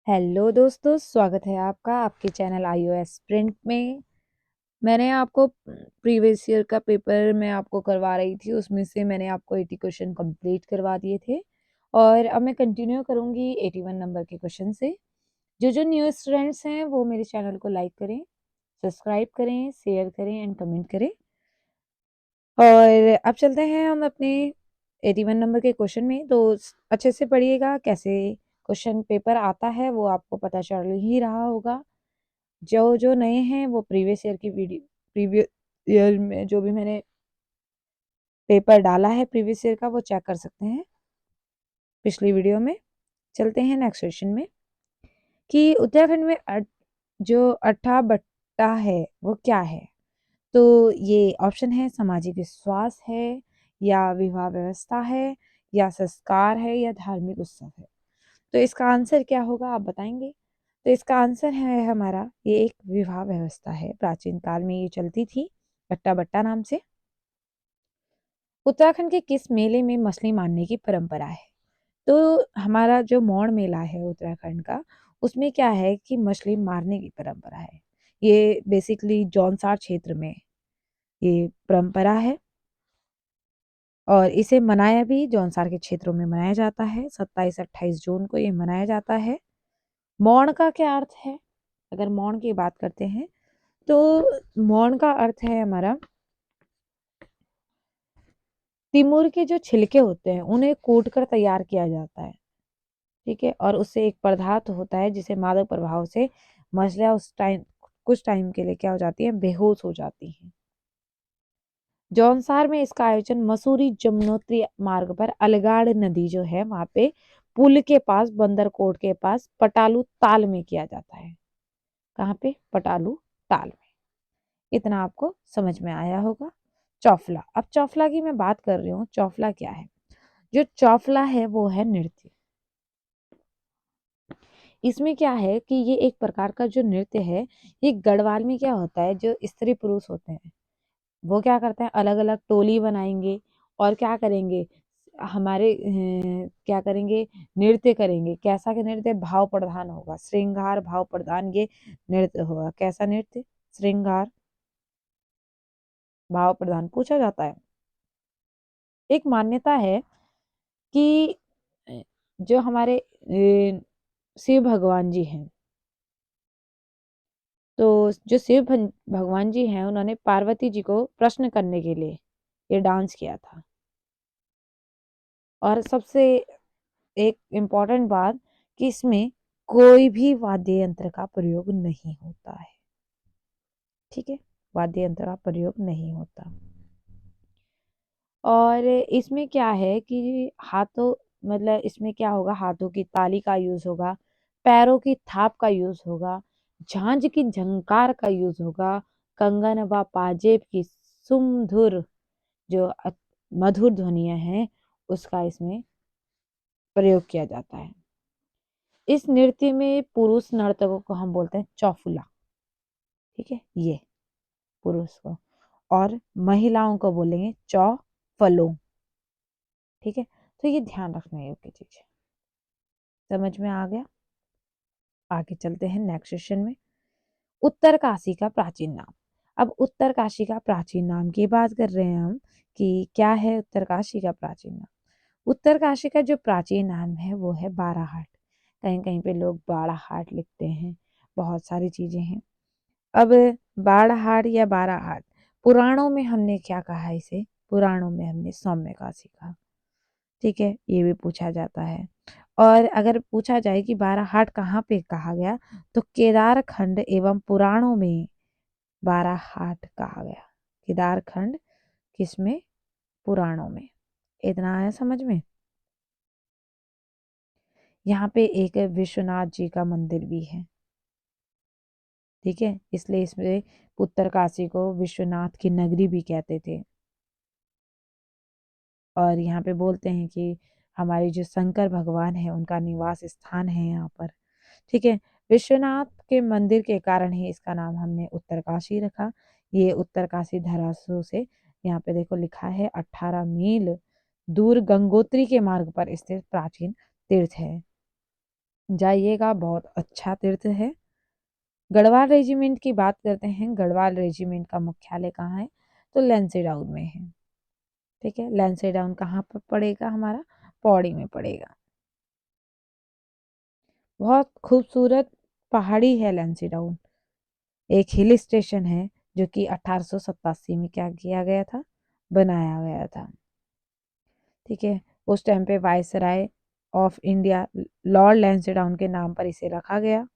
Hello दोस्तों, स्वागत है आपका आपके चैनल iOS प्रिंट में। मैंने आपको प्रीवियस ईयर का पेपर मैं आपको करवा रही थी, उसमें से मैंने आपको 80 क्वेश्चन कंप्लीट करवा दिए थे और अब मैं कंटिन्यू करूँगी 81 नंबर के क्वेश्चन से। जो न्यू स्टूडेंट्स हैं वो मेरे चैनल को लाइक करें, सब्सक्राइब करें, शेयर करें एंड कमेंट करें। और अब चलते हैं हम अपने 81 नंबर के क्वेश्चन में। तो अच्छे से पढ़िएगा, कैसे क्वेश्चन पेपर आता है वो आपको पता चल ही रहा होगा। जो नए हैं वो प्रीवियस ईयर की वीडियो, प्रीवियस ईयर में जो भी मैंने पेपर डाला है प्रीवियस ईयर का वो चेक कर सकते हैं पिछली वीडियो में। चलते हैं नेक्स्ट क्वेश्चन में कि उत्तराखंड में जो अट्ठा बट्टा है वो क्या है। तो ये ऑप्शन है सामाजिक विश्वास है, या विवाह व्यवस्था है, या संस्कार है, या धार्मिक उत्सव है। तो इसका आंसर क्या होगा आप बताएंगे। तो इसका आंसर है हमारा ये एक विवाह व्यवस्था है। प्राचीन काल में ये चलती थी अट्टा बट्टा नाम से। उत्तराखंड के किस मेले में मछली मारने की परंपरा है। तो हमारा जो मौड़ मेला है उत्तराखंड का, उसमें क्या है कि मछली मारने की परंपरा है। ये बेसिकली जौनसार क्षेत्र में ये परंपरा है और इसे मनाया भी जौनसार के क्षेत्रों में मनाया जाता है। 27-28 जून को ये मनाया जाता है। मौन का क्या अर्थ है, अगर मौन की बात करते हैं तो मौन का अर्थ है हमारा तिमुर के जो छिलके होते हैं उन्हें कूट कर तैयार किया जाता है। ठीक है, और उससे एक पदार्थ होता है जिसे मादक प्रभाव से मछलियां उस टाइम कुछ टाइम के लिए क्या हो जाती है, बेहोश हो जाती हैं। जौनसार में इसका आयोजन मसूरी जमुनोत्री मार्ग पर अलगाड़ नदी जो है वहां पे पुल के पास बंदरकोट के पास पटालू ताल में किया जाता है। कहाँ पे, पटालू ताल में। इतना आपको समझ में आया होगा। चौफला, अब चौफला की मैं बात कर रही हूँ। चौफला क्या है, जो चौफला है वो है नृत्य। इसमें क्या है कि ये एक प्रकार का जो नृत्य है, ये गढ़वाल में क्या होता है, जो स्त्री पुरुष होते हैं वो क्या करते हैं, अलग अलग टोली बनाएंगे और क्या करेंगे, हमारे क्या करेंगे, नृत्य करेंगे। कैसा के नृत्य, भाव प्रधान होगा, श्रृंगार भाव प्रधान ये नृत्य होगा। कैसा नृत्य, श्रृंगार भाव प्रधान पूछा जाता है। एक मान्यता है कि जो हमारे शिव भगवान जी हैं, तो जो शिव भगवान जी हैं उन्होंने पार्वती जी को प्रश्न करने के लिए ये डांस किया था। और सबसे एक इम्पॉर्टेंट बात कि इसमें कोई भी वाद्य यंत्र का प्रयोग नहीं होता है। ठीक है, वाद्य यंत्र का प्रयोग नहीं होता। और इसमें क्या है कि हाथों, मतलब इसमें क्या होगा, हाथों की ताली का यूज होगा, पैरों की थाप का यूज होगा, झांझ की झंकार का यूज होगा, कंगन व पाजेब की सुमधुर जो मधुर ध्वनियां हैं उसका इसमें प्रयोग किया जाता है। इस नृत्य में पुरुष नर्तकों को हम बोलते हैं चौफुला। ठीक है, ये पुरुष को, और महिलाओं को बोलेंगे चौफलो। ठीक है, तो ये ध्यान रखने योग्य चीज है। समझ में आ गया। आगे चलते हैं नेक्स्ट क्वेश्चन में। उत्तरकाशी का प्राचीन नाम। अब उत्तरकाशी का प्राचीन नाम की बात कर रहे हैं हम कि क्या है उत्तरकाशी का प्राचीन नाम। उत्तरकाशी का जो प्राचीन नाम है वो है बाराहाट। कहीं कहीं पे लोग बाड़ाहाट लिखते हैं, बहुत सारी चीजें हैं। अब बाड़ाहाट या बाराहाट, पुराणों में हमने क्या कहा इसे, पुराणों में हमने सौम्य काशी कहा। ठीक है, ये भी पूछा जाता है। और अगर पूछा जाए कि बाराहाट कहाँ पे कहा गया, तो केदार खंड एवं पुराणों में बाराहाट कहा गया। केदार खंड किसमें, पुराणों में। इतना आया समझ में। यहाँ पे एक विश्वनाथ जी का मंदिर भी है। ठीक है, इसलिए इसमें उत्तरकाशी को विश्वनाथ की नगरी भी कहते थे। और यहाँ पे बोलते हैं कि हमारे जो शंकर भगवान है उनका निवास स्थान है यहाँ पर। ठीक है, विश्वनाथ के मंदिर के कारण ही इसका नाम हमने उत्तरकाशी रखा। ये उत्तरकाशी धरासू से, यहाँ पे देखो लिखा है 18 मील दूर गंगोत्री के मार्ग पर स्थित प्राचीन तीर्थ है। जाइएगा, बहुत अच्छा तीर्थ है। गढ़वाल रेजिमेंट की बात करते हैं। गढ़वाल रेजिमेंट का मुख्यालय कहाँ है? तो लेंसेडाउन में है। ठीक है, लेंसेडाउन कहाँ पर पड़ेगा? हमारा पौड़ी में पड़ेगा। बहुत खूबसूरत पहाड़ी है लेंसेडाउन, एक हिल स्टेशन है जो कि 1887 में क्या किया गया था? बनाया गया था। ठीक है, उस टाइम पे viceroy of India Lord Lansdowne के नाम पर इसे रखा गया।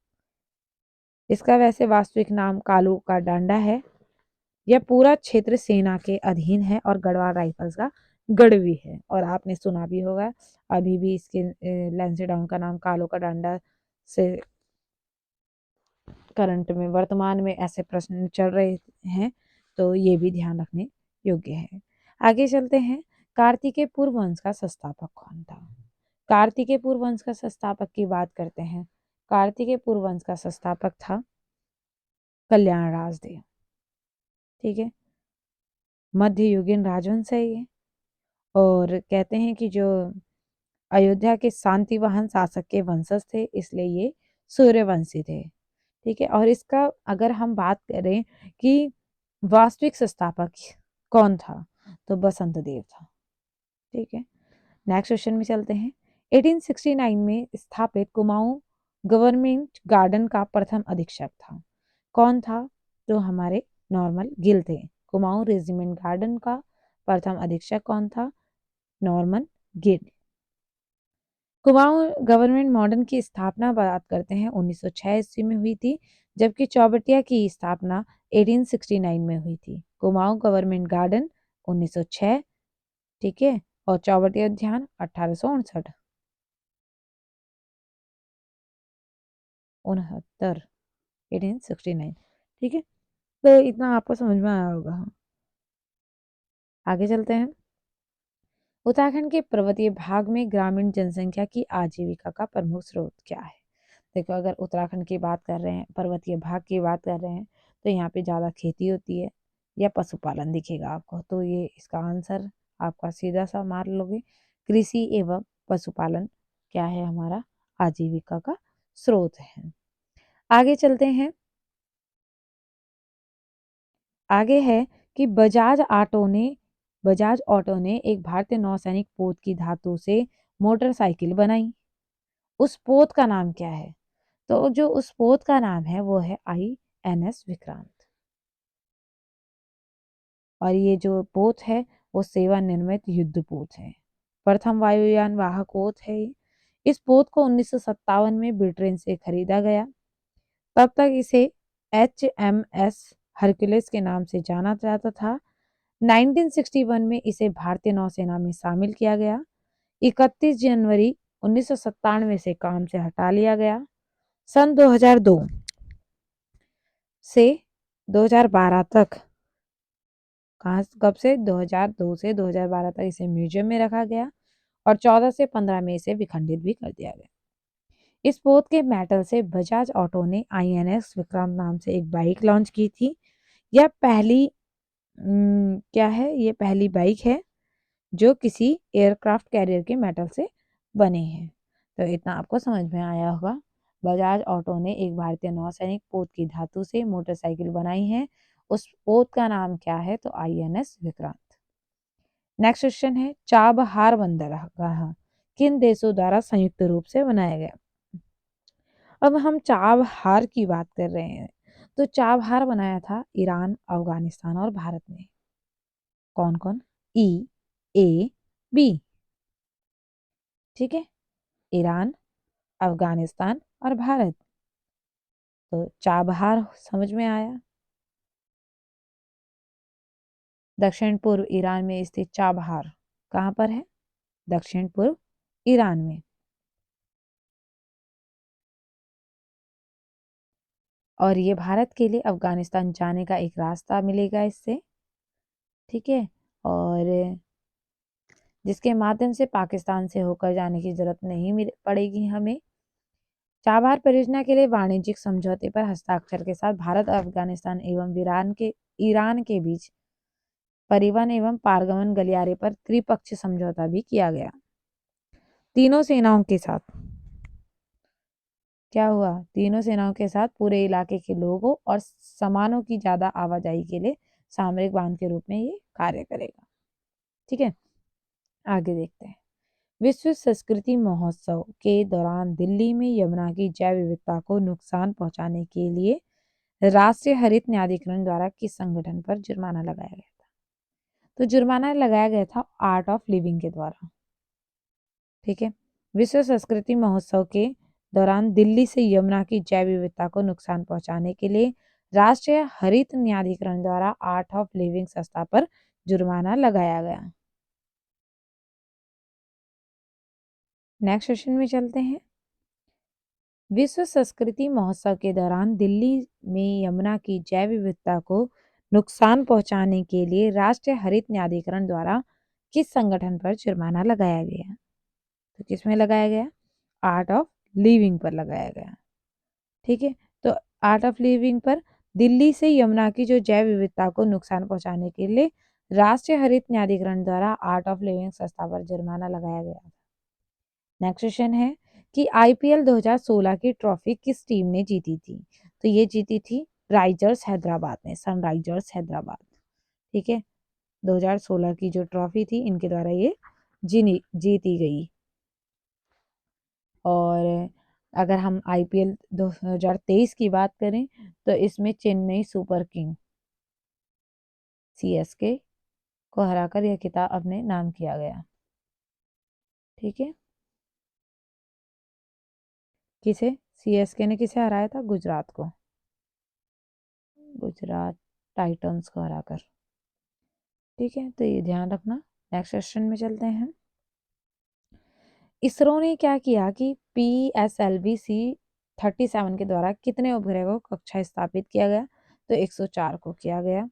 इसका वैसे वास्तविक नाम कालू का डांडा है। यह पूरा क्षेत्र सेना के अधीन है और गढ़वाल राइफल्स का गढ़ भी है। और आपने सुना भी होगा, अभी भी इसके लैंसडाउन का नाम कालू का डांडा से करंट में वर्तमान में ऐसे प्रश्न चल रहे हैं, तो ये भी ध्यान रखने योग्य है। आगे चलते हैं। कार्तिकेय पूर्व वंश का संस्थापक कौन था? कार्तिकेय पूर्व वंश का संस्थापक की बात करते हैं। कार्तिकेय पूर्व वंश का संस्थापक था कल्याण राजदेव। ठीक है, मध्ययुगीन राजवंश है ये। और कहते हैं कि जो अयोध्या के शांतिवाहन शासक के वंशज थे, इसलिए ये सूर्यवंशी थे। ठीक है, और इसका अगर हम बात करें कि वास्तविक संस्थापक कौन था, तो बसंत देव था। ठीक है, नेक्स्ट क्वेश्चन में चलते हैं। 1869 में स्थापित कुमाऊं गवर्नमेंट गार्डन का प्रथम अधीक्षक था। कौन था? तो हमारे नॉर्मल गिल थे। कुमाऊं रेजिमेंट गार्डन का प्रथम अधीक्षक कौन था? Norman Gill. Kumaon government modern की स्थापना बात करते हैं 1906 ईस्वी में हुई थी, जबकि चौबटिया की स्थापना 1869 में हुई थी। कुमाऊं गवर्नमेंट गार्डन 1906, ठीक है, और चौबटिया उद्यान 1869 उनहत्तर 1869। ठीक है, तो इतना आपको समझ में आया होगा। आगे चलते हैं। उत्तराखंड के पर्वतीय भाग में ग्रामीण जनसंख्या की आजीविका का प्रमुख स्रोत क्या है? देखो, अगर उत्तराखंड की बात कर रहे हैं, पर्वतीय भाग की बात कर रहे हैं, तो यहाँ पे ज़्यादा खेती होती है या पशुपालन दिखेगा आपको। तो ये इसका आंसर आपका सीधा सा मार लोगे, कृषि एवं पशुपालन क्या है? हमारा आजीविका का स्रोत है। आगे चलते हैं। आगे है कि बजाज ऑटो ने एक भारतीय नौसैनिक पोत की धातु से मोटरसाइकिल बनाई। उस पोत का नाम क्या है? तो जो उस पोत का नाम है वो है INS विक्रांत। और ये जो पोत है वो सेवानिर्मित युद्ध पोत है, प्रथम वायुयान वाहक पोत है। इस पोत को 1957 में ब्रिटेन से खरीदा गया। तब तक इसे HMS हरक्यूलिस के नाम से जाना जाता था। 1961 में इसे भारतीय नौसेना में शामिल किया गया। 31 जनवरी 1997 से काम से हटा लिया गया। सन 2002 से 2012 तक, कब से? 2002 से 2012 तक इसे म्यूजियम में रखा गया और 14 से 15 में इसे विखंडित भी कर दिया गया। इस पोत के मेटल से बजाज ऑटो ने INS विक्रांत नाम से एक बाइक लॉन्च की थी। यह पहली क्या है? ये पहली बाइक है जो किसी एयरक्राफ्ट कैरियर के मेटल से बने हैं। तो इतना आपको समझ में आया होगा। बजाज ऑटो ने एक भारतीय नौसैनिक पोत की धातु से मोटरसाइकिल बनाई है। उस पोत का नाम क्या है? तो INS विक्रांत। नेक्स्ट क्वेश्चन है, चाबहार बंदरगाह किन देशों द्वारा संयुक्त रूप से बनाया गया? अब हम चाबहार की बात कर रहे हैं, तो चाबहार बनाया था ईरान, अफगानिस्तान और भारत ने। कौन कौन? EAB। ठीक है, ईरान, अफगानिस्तान और भारत। तो चाबहार समझ में आया। दक्षिण पूर्व ईरान में स्थित चाबहार कहाँ पर है? दक्षिण पूर्व ईरान में। और ये भारत के लिए अफगानिस्तान जाने का एक रास्ता मिलेगा इससे। ठीक है, और जिसके माध्यम से पाकिस्तान से होकर जाने की जरूरत नहीं पड़ेगी हमें। चाबहार परियोजना के लिए वाणिज्यिक समझौते पर हस्ताक्षर के साथ भारत, अफगानिस्तान एवं ईरान के बीच परिवहन एवं पारगमन गलियारे पर त्रिपक्षीय समझौता भी किया गया, तीनों सेनाओं के साथ। क्या हुआ, तीनों सेनाओं के साथ पूरे इलाके के लोगों और सामानों की ज्यादा आवाजाही के लिए सामरिक बांध के रूप में ये कार्य करेगा। ठीक है, आगे देखते हैं। विश्व संस्कृति महोत्सव के दौरान दिल्ली में यमुना की जैव विविधता को नुकसान पहुंचाने के लिए राष्ट्रीय हरित न्यायाधिकरण द्वारा किस संगठन पर जुर्माना लगाया गया था? तो जुर्माना लगाया गया था आर्ट ऑफ लिविंग के द्वारा। ठीक है, विश्व संस्कृति महोत्सव के दौरान दिल्ली से यमुना की जैव विविधता को नुकसान पहुंचाने के लिए राष्ट्रीय हरित न्यायाधिकरण द्वारा आर्ट ऑफ लिविंग संस्था पर जुर्माना लगाया गया। नेक्स्ट क्वेश्चन में चलते हैं। विश्व संस्कृति महोत्सव के दौरान दिल्ली में यमुना की जैव विविधता को नुकसान पहुंचाने के लिए राष्ट्रीय हरित न्यायाधिकरण द्वारा किस संगठन पर जुर्माना लगाया गया? तो किसमें लगाया गया? आर्ट ऑफ लिविंग पर लगाया गया। ठीक है, तो आर्ट ऑफ लिविंग पर दिल्ली से यमुना की जो जैव विविधता को नुकसान पहुंचाने के लिए राष्ट्रीय हरित न्यायाधिकरण द्वारा आर्ट ऑफ लिविंग संस्था पर जुर्माना लगाया गया। नेक्स्ट क्वेश्चन है कि आईपीएल 2016 की ट्रॉफी किस टीम ने जीती थी? तो ये जीती थी राइजर्स हैदराबाद ने, सनराइजर्स हैदराबाद। ठीक है, 2016 की जो ट्रॉफी थी इनके द्वारा ये जीती गई। और अगर हम आईपीएल 2023 की बात करें तो इसमें चेन्नई सुपर किंग सीएसके को हराकर यह खिताब अपने नाम किया गया। ठीक है, किसे? सीएसके ने किसे हराया था? गुजरात को, गुजरात टाइटंस को हराकर। ठीक है, तो ये ध्यान रखना। नेक्स्ट क्वेश्चन में चलते हैं। इसरो ने क्या किया कि PSLV-C-37 के द्वारा कितने उपग्रह को कक्षा स्थापित किया गया? तो 104 को किया गया।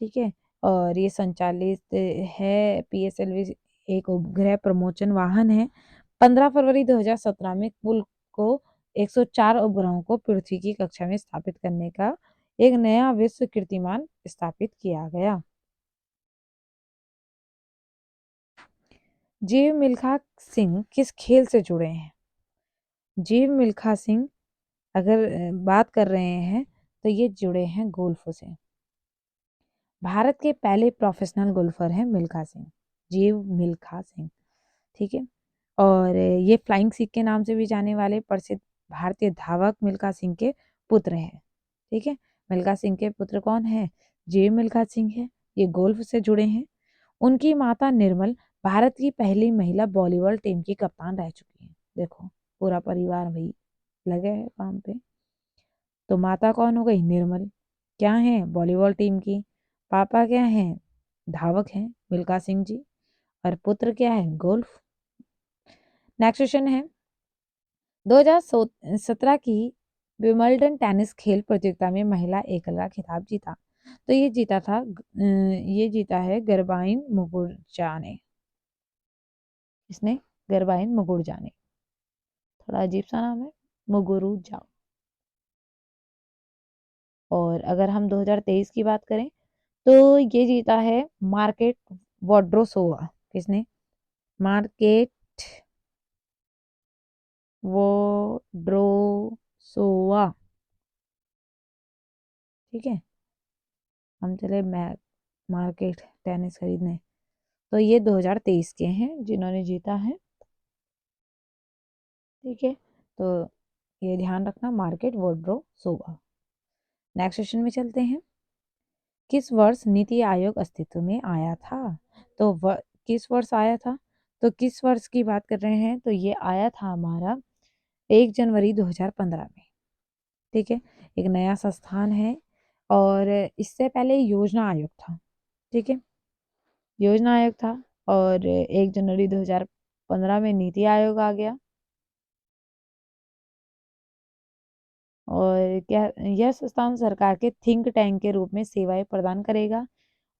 ठीक है, और ये संचालित है PSLV, एक उपग्रह प्रमोचन वाहन है। 15 फरवरी 2017 में कुल को 104 उपग्रहों को पृथ्वी की कक्षा में स्थापित करने का एक नया विश्व कीर्तिमान स्थापित किया गया। जीव मिल्खा सिंह किस खेल से जुड़े हैं? जीव मिल्खा सिंह अगर बात कर रहे हैं तो ये जुड़े हैं गोल्फ से। भारत के पहले प्रोफेशनल गोल्फर हैं मिल्खा सिंह, जीव मिल्खा सिंह। ठीक है, और ये फ्लाइंग सिख के नाम से भी जाने वाले प्रसिद्ध भारतीय धावक मिल्खा सिंह के पुत्र हैं। ठीक है, मिल्खा सिंह के पुत्र कौन है? जीव मिल्खा सिंह है। ये गोल्फ से जुड़े हैं। उनकी माता निर्मल भारत की पहली महिला वॉलीबॉल टीम की कप्तान रह चुकी है। देखो, पूरा परिवार भाई लगे हैं काम पे। तो माता कौन हो गई? निर्मल, क्या है? वॉलीबॉल टीम की। पापा क्या हैं? धावक हैं मिल्खा सिंह जी। और पुत्र क्या है? गोल्फ। नेक्स्ट क्वेश्चन है, 2017 की विंबलडन टेनिस खेल प्रतियोगिता में महिला एकल का खिताब जीता। तो ये जीता है गरबाइन मुगुरुजा ने। इसने गरबाइन मुगुरुजा ने, थोड़ा अजीब सा नाम है, मुगुरुजा। और अगर हम 2023 की बात करें तो ये जीता है मार्केट वोड्रोसोवा। किसने? मार्केट वोड्रोसोवा। ठीक है, हम चले मार्केट टेनिस खरीदने। तो ये 2023 के हैं जिन्होंने जीता है। ठीक है, तो ये ध्यान रखना, मार्केट वोड्रोसोवा। नेक्स्ट क्वेश्चन में चलते हैं। किस वर्ष नीति आयोग अस्तित्व में आया था? तो किस वर्ष आया था? तो किस वर्ष की बात कर रहे हैं? तो ये आया था हमारा 1 जनवरी 2015 में। ठीक है, एक नया संस्थान है। और इससे पहले योजना आयोग था। ठीक है, योजना आयोग था और 1 जनवरी 2015 में नीति आयोग आ गया। और क्या यह संस्थान सरकार के थिंक टैंक के रूप में सेवाएं प्रदान करेगा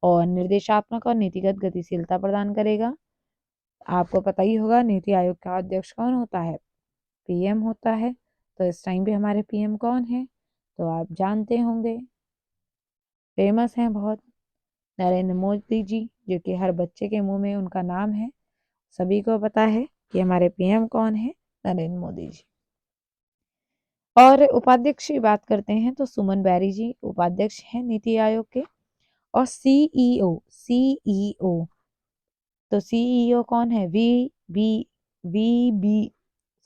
और निर्देशात्मक और नीतिगत गतिशीलता प्रदान करेगा। आपको पता ही होगा नीति आयोग का अध्यक्ष कौन होता है? पीएम होता है। तो इस टाइम पे हमारे पीएम कौन है? तो आप जानते होंगे, फेमस हैं बहुत, नरेंद्र मोदी जी, जो कि हर बच्चे के मुंह में उनका नाम है। सभी को पता है कि हमारे पीएम कौन है? नरेंद्र मोदी जी। और उपाध्यक्ष की बात करते हैं तो सुमन बैरी जी उपाध्यक्ष हैं नीति आयोग के। और सीईओ तो सीईओ कौन है? B V B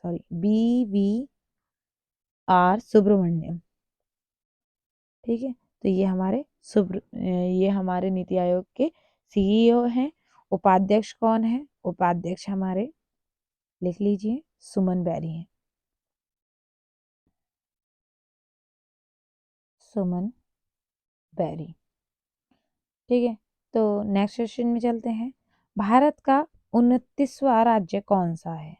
sorry BVR Subramanyam. ठीक है, तो ये हमारे नीति आयोग के सीईओ हैं। उपाध्यक्ष कौन है? उपाध्यक्ष हमारे, लिख लीजिए, सुमन बैरी हैं। सुमन बैरी। ठीक है, तो नेक्स्ट क्वेश्चन में चलते हैं। भारत का 29वां राज्य कौन सा है?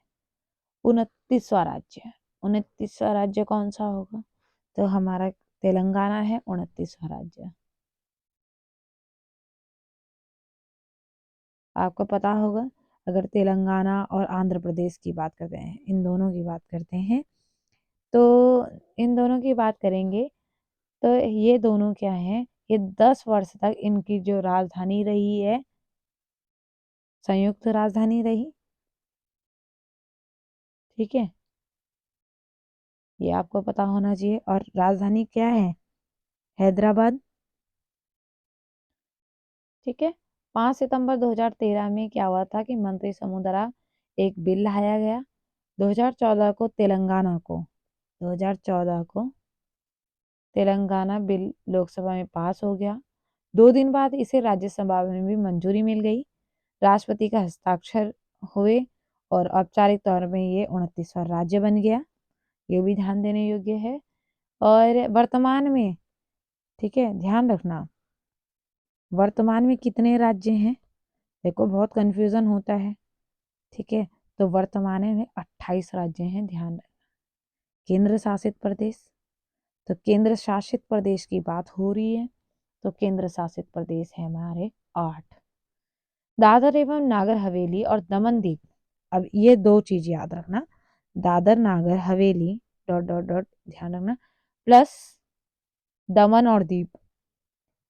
29वां राज्य कौन सा होगा? तो हमारा तेलंगाना है 29वां राज्य। आपको पता होगा, अगर तेलंगाना और आंध्र प्रदेश की बात करते हैं, इन दोनों की बात करते हैं, तो इन दोनों की बात करेंगे तो ये दोनों क्या हैं? ये 10 वर्ष तक इनकी जो राजधानी रही है, संयुक्त राजधानी रही। ठीक है, ये आपको पता होना चाहिए। और राजधानी क्या है? हैदराबाद। ठीक है, 5 सितंबर 2013 में क्या हुआ था कि मंत्री समूह द्वारा एक बिल लाया गया। 2014 को तेलंगाना को 2014 को तेलंगाना बिल लोकसभा में पास हो गया। 2 दिन बाद इसे राज्यसभा में भी मंजूरी मिल गई, राष्ट्रपति का हस्ताक्षर हुए और औपचारिक तौर में ये 29वां राज्य बन गया। ये भी ध्यान देने योग्य है। और वर्तमान में, ठीक है, ध्यान रखना, वर्तमान में कितने राज्य हैं? देखो बहुत कंफ्यूजन होता है। ठीक है, तो वर्तमान में 28 राज्य हैं, ध्यान रखना। केंद्र शासित प्रदेश, तो केंद्र शासित प्रदेश की बात हो रही है, तो केंद्र शासित प्रदेश है हमारे 8। दादर एवं नागर हवेली और दमन दीव, अब ये 2 चीज याद रखना, Dadar Nagar Haveli dot dot dot ध्यान रखना, प्लस दमन और दीव,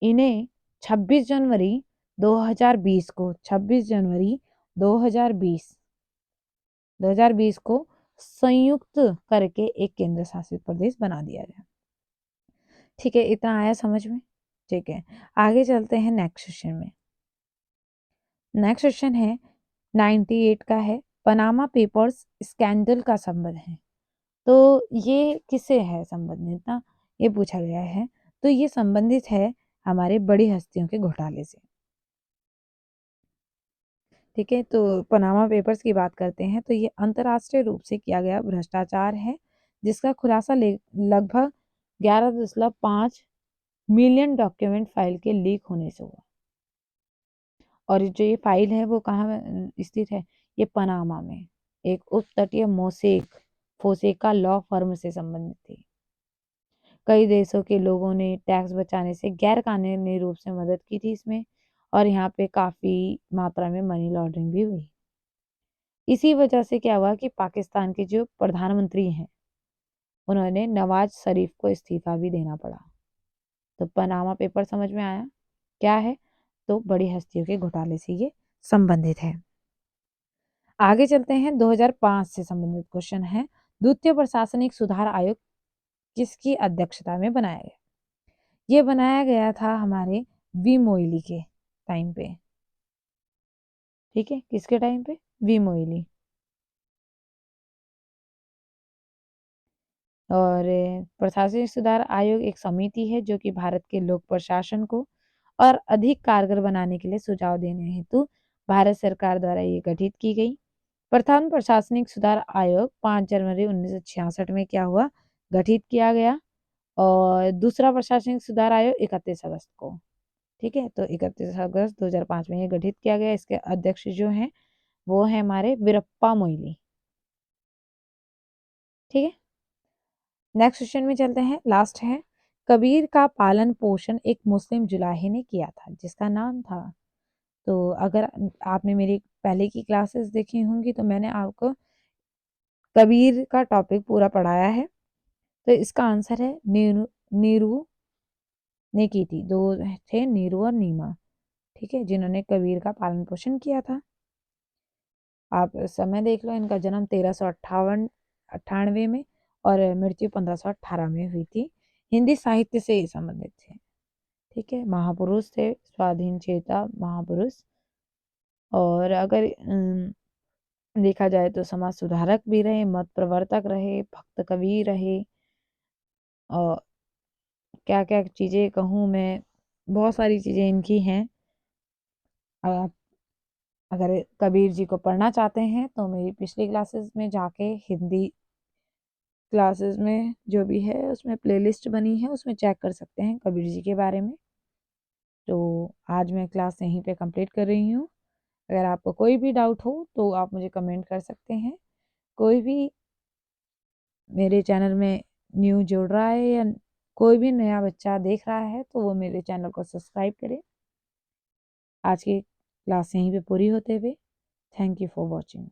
इन्हें 26 जनवरी 2020 को 26 जनवरी 2020 2020 को संयुक्त करके एक केंद्र शासित प्रदेश बना दिया गया। ठीक है, इतना आया समझ में? ठीक है, आगे चलते हैं नेक्स्ट क्वेश्चन में। नेक्स्ट क्वेश्चन है 98 का है, पनामा पेपर्स स्कैंडल का संबंध है। तो ये किससे है संबंधित ना, ये पूछा गया है। तो ये संबंधित है हमारे बड़ी हस्तियों के घोटाले से। ठीक है, तो पनामा पेपर्स की बात करते हैं तो ये अंतर्राष्ट्रीय रूप से किया गया भ्रष्टाचार है, जिसका खुलासा लगभग 11.5 मिलियन डॉक्यूमेंट फाइल के लीक होने से हुआ। और जो ये फाइल है वो कहाँ स्थित है? ये पनामा में एक उप तटीय फोसेका लॉ फर्म से संबंधित थी। कई देशों के लोगों ने टैक्स बचाने से गैर कानूनी रूप से मदद की थी इसमें, और यहाँ पे काफी मात्रा में मनी लॉन्ड्रिंग भी हुई। इसी वजह से क्या हुआ कि पाकिस्तान के जो प्रधानमंत्री हैं, उन्होंने नवाज शरीफ को इस्तीफा भी देना पड़ा। तो पनामा पेपर समझ में आया क्या है? तो बड़ी हस्तियों के घोटाले से ये संबंधित है। आगे चलते हैं, 2005 से संबंधित क्वेश्चन है। द्वितीय प्रशासनिक सुधार आयोग किसकी अध्यक्षता में बनाया गया? ये बनाया गया था हमारे वी मोइली के टाइम पे। ठीक है, किसके टाइम पे? वी मोइली। और प्रशासनिक सुधार आयोग एक समिति है जो कि भारत के लोक प्रशासन को और अधिक कारगर बनाने के लिए सुझाव देने हेतु भारत सरकार द्वारा ये गठित की गई। प्रथम प्रशासनिक सुधार आयोग 5 जनवरी 1966 में क्या हुआ? गठित किया गया। और दूसरा प्रशासनिक सुधार आयोग 31 अगस्त को। ठीक है, तो 31 अगस्त 2005 में ये गठित किया गया। इसके अध्यक्ष जो हैं वो है हमारे वीरप्पा मोइली। ठीक है, नेक्स्ट क्वेश्चन में चलते हैं, लास्ट है। कबीर का पालन पोषण एक मुस्लिम जुलाही ने किया था, जिसका नाम था। तो अगर आपने मेरी पहले की क्लासेस देखी होंगी तो मैंने आपको कबीर का टॉपिक पूरा पढ़ाया है। तो इसका आंसर है नीरू। नीरू ने की थी, 2 थे, नीरू और नीमा। ठीक है, जिन्होंने कबीर का पालन पोषण किया था। आप समय देख लो, इनका जन्म 1398 में और मृत्यु 1518 में हुई थी। हिंदी साहित्य से ये संबंधित थे। ठीक है, महापुरुष थे, स्वाधीन चेता महापुरुष। और अगर देखा जाए तो समाज सुधारक भी रहे, मत प्रवर्तक रहे, भक्त कवि रहे, और क्या क्या चीज़ें कहूँ मैं, बहुत सारी चीज़ें इनकी हैं। आप अगर कबीर जी को पढ़ना चाहते हैं तो मेरी पिछली क्लासेस में जाके, हिंदी क्लासेस में जो भी है उसमें प्लेलिस्ट बनी है, उसमें चेक कर सकते हैं कबीर जी के बारे में। तो आज मैं क्लास यहीं पे कंप्लीट कर रही हूँ। अगर आपको कोई भी डाउट हो तो आप मुझे कमेंट कर सकते हैं। कोई भी मेरे चैनल में न्यू जुड़ रहा है या कोई भी नया बच्चा देख रहा है तो वो मेरे चैनल को सब्सक्राइब करे। आज की क्लास यहीं पे पूरी होते हुए, थैंक यू फॉर वॉचिंग।